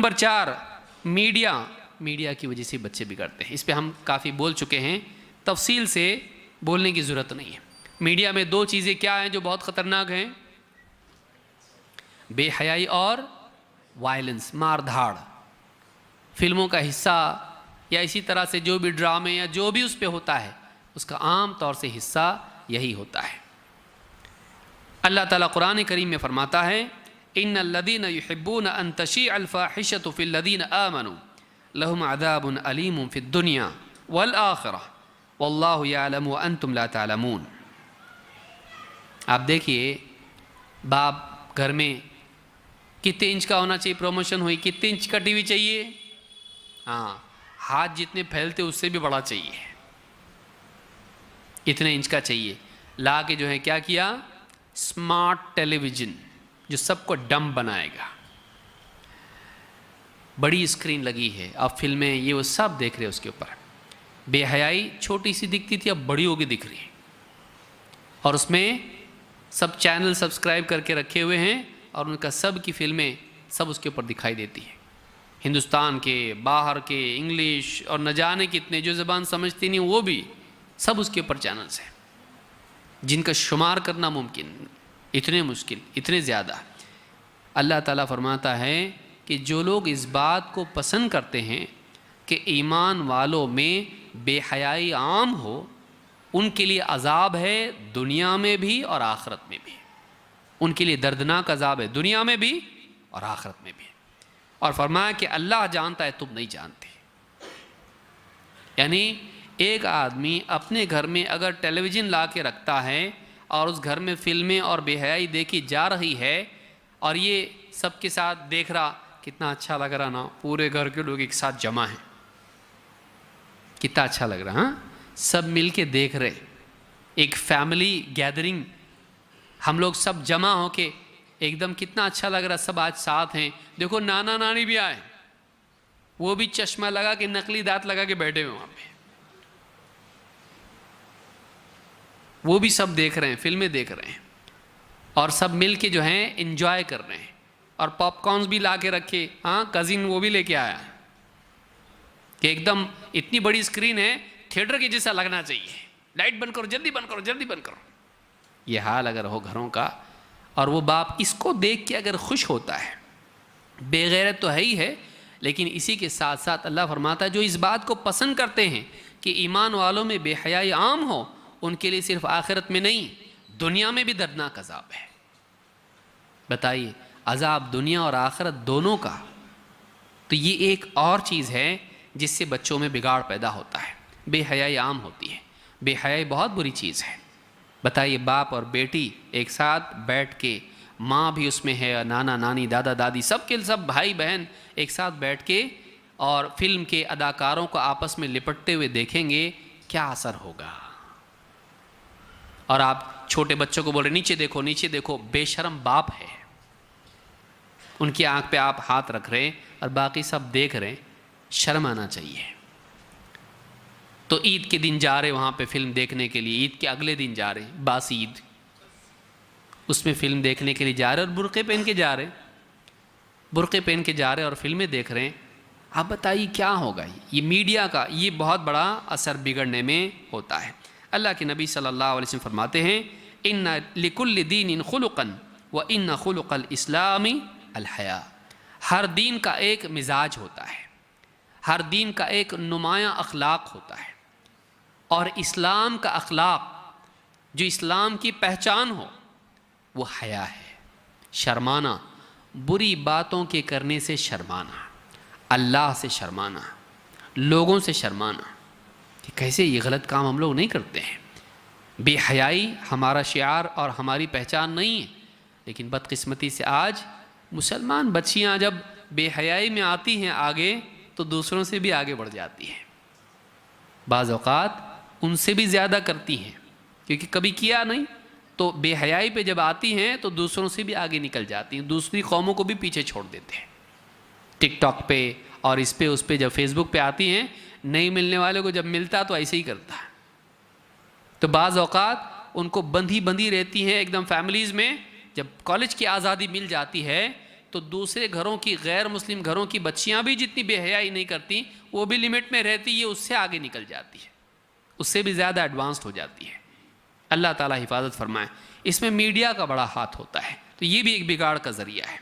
Number 4, media की वजह से बच्चे बिगड़ते हैं। इस पे हम काफ़ी बोल चुके हैं, तफसील से बोलने की ज़रूरत नहीं है। मीडिया में 2 चीज़ें क्या हैं जो बहुत ख़तरनाक हैं? बेहयाई और वायलेंस, मार धाड़। फिल्मों का हिस्सा या इसी तरह से जो भी ड्रामे या जो भी उस पर होता है, उसका आम तौर से हिस्सा यही होता है। अल्लाह ताला कुरान करीम में फरमाता है, इन्नल्लज़ीना युहिब्बूना अन तशीअल फ़ाहिशतु फ़िल्लज़ीना आमनू लहुम अज़ाबुन अलीमुन फ़िद्दुनिया वल आखिरह वल्लाहु यअलमु व अंतुम ला तअलमून। आप देखिए, बाप घर में कितने इंच का होना चाहिए? प्रमोशन हुई, कितने इंच का टीवी चाहिए? हाँ, हाथ जितने फैलते उससे भी बड़ा चाहिए, इतने इंच का चाहिए। ला के जो है क्या किया? स्मार्ट टेलीविज़न जो सबको डम बनाएगा। बड़ी स्क्रीन लगी है, अब फिल्में ये वो सब देख रहे हैं उसके ऊपर। बेहयाई छोटी सी दिखती थी, अब बड़ी होगी दिख रही है, और उसमें सब चैनल सब्सक्राइब करके रखे हुए हैं और उनका सब की फिल्में सब उसके ऊपर दिखाई देती हैं। हिंदुस्तान के, बाहर के, इंग्लिश और न जाने कितने, जो ज़बान समझती नहीं वो भी सब उसके ऊपर चैनल्स हैं, जिनका शुमार करना मुमकिन, इतने मुश्किल, इतने ज़्यादा। अल्लाह ताला फरमाता है कि जो लोग इस बात को पसंद करते हैं कि ईमान वालों में बेहयाई आम हो, उनके लिए अजाब है दुनिया में भी और आखिरत में भी। उनके लिए दर्दनाक अजाब है दुनिया में भी और आखिरत में भी। और फरमाया कि अल्लाह जानता है, तुम नहीं जानते। यानी एक आदमी अपने घर में अगर टेलीविज़न ला के रखता है और उस घर में फिल्में और बेहयाई देखी जा रही है और ये सबके साथ देख रहा, कितना अच्छा लग रहा ना, पूरे घर के लोग एक साथ जमा हैं, कितना अच्छा लग रहा। हाँ, सब मिल के देख रहे, एक फैमिली गैदरिंग, हम लोग सब जमा होके एकदम कितना अच्छा लग रहा, सब आज साथ हैं। देखो नाना नानी भी आए, वो भी चश्मा लगा के, नकली दांत लगा के बैठे हुए वहाँ पे, वो भी सब देख रहे हैं, फिल्में देख रहे हैं और सब मिल के जो हैं एंजॉय कर रहे हैं। और पॉपकॉर्न्स भी ला के रखे, हाँ कज़िन वो भी लेके आया कि एकदम इतनी बड़ी स्क्रीन है, थिएटर के जैसा लगना चाहिए, लाइट बंद करो, जल्दी बंद करो, जल्दी बंद करो। ये हाल अगर हो घरों का, और वो बाप इसको देख के अगर खुश होता है, बेगैरत तो है ही है, लेकिन इसी के साथ साथ अल्लाह फरमाता है जो इस बात को पसंद करते हैं कि ईमान वालों में बेहयाई आम हो, उनके लिए सिर्फ आखिरत में नहीं दुनिया में भी दर्दनाक अजाब है। बताइए, अजाब दुनिया और आखिरत दोनों का। तो ये एक और चीज़ है जिससे बच्चों में बिगाड़ पैदा होता है, बेहयाई आम होती है। बेहयाई बहुत बुरी चीज़ है। बताइए, बाप और बेटी एक साथ बैठ के, माँ भी उसमें है, नाना नानी, दादा दादी, सब के सब भाई बहन एक साथ बैठ के और फिल्म के अदाकारों को आपस में लिपटते हुए देखेंगे, क्या असर होगा। और आप छोटे बच्चों को बोल रहे नीचे देखो, नीचे देखो, बेशर्म बाप है, उनकी आंख पे आप हाथ रख रहे और बाकी सब देख रहे, शर्म आना चाहिए। तो ईद के दिन जा रहे वहाँ पे फिल्म देखने के लिए, ईद के अगले दिन जा रहे, बासी ईद, उसमें फिल्म देखने के लिए जा रहे और बुर्के पहन के जा रहे, बुर्के पहन के जा रहे और फिल्में देख रहे हैं। आप बताइए क्या होगा। ये मीडिया का ये बहुत बड़ा असर बिगड़ने में होता है। अल्लाह के नबी सल्लल्लाहु अलैहि वसल्लम फरमाते हैं, इन्ना लिकुल्लि दीनिन खुलुक़न व इन्ना खुलुक़ल इस्लामी अल हया। हर दीन का एक मिजाज होता है, हर दीन का एक नुमायाँ अखलाक होता है, और इस्लाम का अखलाक, जो इस्लाम की पहचान हो, वो हया है, शर्माना, बुरी बातों के करने से शर्माना, अल्लाह से शर्माना, लोगों से शर्माना कि कैसे ये गलत काम हम लोग नहीं करते हैं। बेहयाई हमारा शिआर और हमारी पहचान नहीं है, लेकिन बदकिस्मती से आज मुसलमान बच्चियां जब बेहयाई में आती हैं आगे, तो दूसरों से भी आगे बढ़ जाती हैं, बाज़ औक़ात उनसे भी ज़्यादा करती हैं, क्योंकि कभी किया नहीं, तो बेहयाई पे जब आती हैं तो दूसरों से भी आगे निकल जाती हैं, दूसरी कौमों को भी पीछे छोड़ देते हैं। टिकटॉक पे और इस पे उस पे जब फेसबुक पे आती हैं, नहीं मिलने वाले को जब मिलता तो ऐसे ही करता है। तो बाज़ औक़ात उनको बंधी बंधी रहती हैं एकदम फैमिलीज़ में। जब कॉलेज की आज़ादी मिल जाती है तो दूसरे घरों की, गैर मुस्लिम घरों की बच्चियां भी जितनी बेहयाई नहीं करती, वो भी लिमिट में रहती, ये उससे आगे निकल जाती है, उससे भी ज़्यादा एडवांस्ड हो जाती है। अल्लाह ताला हिफाजत फरमाए। इसमें मीडिया का बड़ा हाथ होता है, तो ये भी एक बिगाड़ का ज़रिया है।